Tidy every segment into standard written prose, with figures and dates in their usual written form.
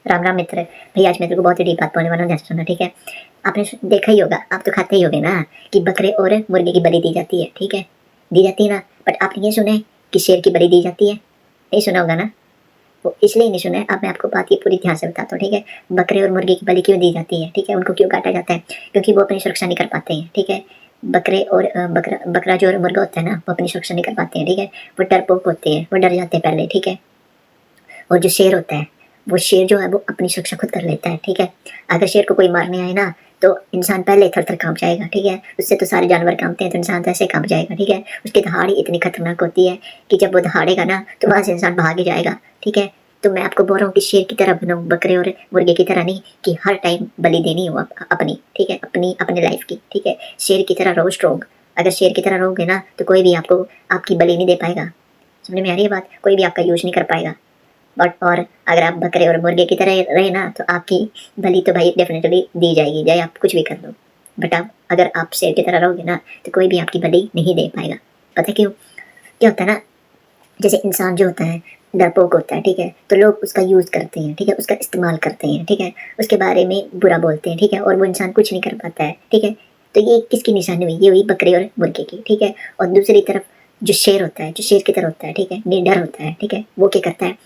राम राम मित्र। भैया आज मैं तेरे को बहुत ही डीप बात बोलने वाला हूँ, ध्यान से सुनना, ठीक है। आपने देखा ही होगा, आप तो खाते ही होगे ना, कि बकरे और मुर्गे की बलि दी जाती है, ठीक है, दी जाती है ना। बट आपने ये सुना है कि शेर की बलि दी जाती है? नहीं सुना होगा ना। वो इसलिए नहीं सुना है, अब मैं आपको बात ये पूरी ध्यान से बताता हूँ, ठीक है। बकरे और मुर्गे की बलि क्यों दी जाती है, ठीक है, उनको क्यों काटा जाता है? क्योंकि वो अपनी सुरक्षा नहीं कर पाते हैं, ठीक है। बकरे और बकरा जो और मुर्गा होता है ना, वो अपनी सुरक्षा नहीं कर पाते हैं, ठीक है। वो डरपोक होते हैं, वो डर जाते हैं पहले, ठीक है। और जो शेर होता है, वो शेर जो है वो अपनी सुरक्षा खुद कर लेता है, ठीक है। अगर शेर को कोई मारने आए ना, तो इंसान पहले थर थर कांप जाएगा, ठीक है। उससे तो सारे जानवर कांपते हैं, तो इंसान तो ऐसे कांप जाएगा, ठीक है। उसकी दहाड़ इतनी खतरनाक होती है कि जब वो दहाड़ेगा ना, तो वहां से इंसान भाग ही जाएगा, ठीक है। तो मैं आपको बोल रहा हूँ कि शेर की तरह बनो, बकरे और मुर्गे की तरह नहीं कि हर टाइम बलि देनी हो अपनी, ठीक है, अपनी अपने लाइफ की, ठीक है। शेर की तरह रहो स्ट्रोंग। अगर शेर की तरह रहोगे ना, तो कोई भी आपको आपकी बलि नहीं दे पाएगा। समझ में आ रही है बात? कोई भी आपका यूज नहीं कर पाएगा। बट और अगर आप बकरे और मुर्गे की तरह रहे ना, तो आपकी बलि तो भाई डेफिनेटली दी जाएगी, चाहे आप कुछ भी कर लो। बट आप अगर आप शेर की तरह रहोगे ना, तो कोई भी आपकी बलि नहीं दे पाएगा। पता क्यों? क्या होता है ना, जैसे इंसान जो होता है डरपोक होता है, ठीक है, तो लोग उसका यूज करते हैं, ठीक है, उसका इस्तेमाल करते हैं, ठीक है, उसके बारे में बुरा बोलते हैं, ठीक है, और वो इंसान कुछ नहीं कर पाता है, ठीक है। तो ये किसकी निशानी हुई? ये हुई बकरे और मुर्गे की, ठीक है। और दूसरी तरफ जो शेर होता है, जो शेर की तरह होता है, ठीक है, निडर होता है, ठीक है, वो क्या करता है,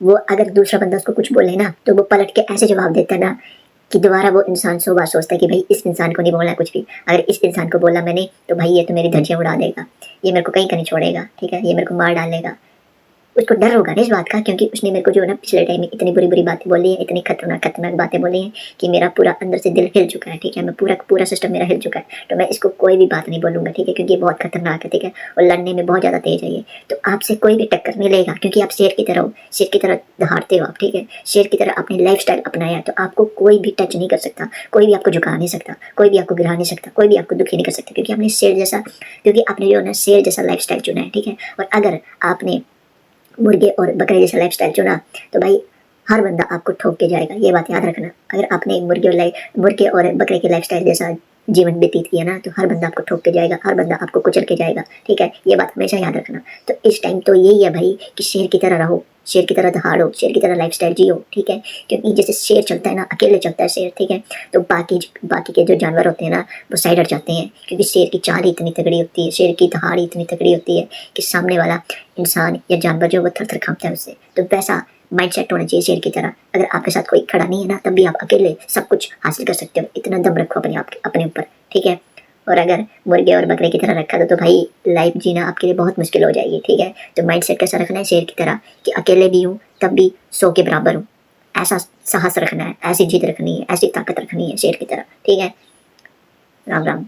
वो अगर दूसरा बंदा उसको कुछ बोले ना, तो वो पलट के ऐसे जवाब देता है ना, कि दोबारा वो इंसान 100 बार सोचता है कि भाई इस इंसान को नहीं बोलना कुछ भी। अगर इस इंसान को बोला मैंने, तो भाई ये तो मेरी धज्जियां उड़ा देगा, ये मेरे को कहीं का नहीं छोड़ेगा, ठीक है, ये मेरे को मार डालेगा। उसको डर होगा ना इस बात का, क्योंकि उसने मेरे को जो है ना पिछले टाइम में इतनी बुरी बुरी बातें बोली है, इतनी खतरनाक खतरनाक बातें बोली हैं कि मेरा पूरा अंदर से दिल हिल चुका है, ठीक है। मैं पूरा पूरा सिस्टम मेरा हिल चुका है। तो मैं इसको कोई भी बात नहीं बोलूंगा, ठीक है, क्योंकि ये बहुत खतरनाक है, ठीक है, और लड़ने में बहुत ज़्यादा तेज है ये। तो आपसे कोई भी टक्कर नहीं लेगा, क्योंकि आप शेर की तरह हो, शेर की तरह दहाड़ते हो आप, ठीक है। शेर की तरह अपनी लाइफ स्टाइल अपनाया, तो आपको कोई भी टच नहीं कर सकता, कोई भी आपको झुका नहीं सकता, कोई भी आपको गिरा नहीं सकता, कोई भी आपको दुखी नहीं कर सकता, क्योंकि आपने शेर जैसा, क्योंकि आपने जो है ना शेर जैसा लाइफ स्टाइल चुना है, ठीक है। और अगर आपने मुर्गे और बकरे जैसा लाइफस्टाइल चुना, तो भाई हर बंदा आपको ठोक के जाएगा, ये बात याद रखना। अगर आपने मुर्गे और बकरे के लाइफस्टाइल जैसा जीवन व्यतीत किया ना, तो हर बंदा आपको ठोक के जाएगा, हर बंदा आपको कुचल के जाएगा, ठीक है, ये बात हमेशा याद रखना। तो इस टाइम तो यही है भाई कि शेर की तरह रहो, शेर की तरह दहाड़ो, शेर की तरह लाइफस्टाइल जियो, ठीक है। क्योंकि जैसे शेर चलता है ना, अकेले चलता है शेर, ठीक है, तो बाकी के जो जानवर होते हैं ना, वो साइड हट जाते हैं, क्योंकि शेर की चाल ही इतनी तगड़ी होती है, शेर की दहाड़ इतनी तगड़ी होती है कि सामने वाला इंसान या जानवर जो वो थर थर कांपता है उससे। तो वैसा माइंडसेट होना चाहिए शेर की तरह। अगर आपके साथ कोई खड़ा नहीं है ना, तब भी आप अकेले सब कुछ हासिल कर सकते हो, इतना दम रखो अपने ऊपर, ठीक है। और अगर मुर्गे और बकरे की तरह रखा तो भाई लाइफ जीना आपके लिए बहुत मुश्किल हो जाएगी, ठीक है। तो माइंडसेट कैसा रखना है शेर की तरह, कि अकेले भी हूँ तब भी 100 के बराबर हूँ, ऐसा साहस रखना है, ऐसी जिद रखनी है, ऐसी ताकत रखनी है शेर की तरह, ठीक है। राम राम।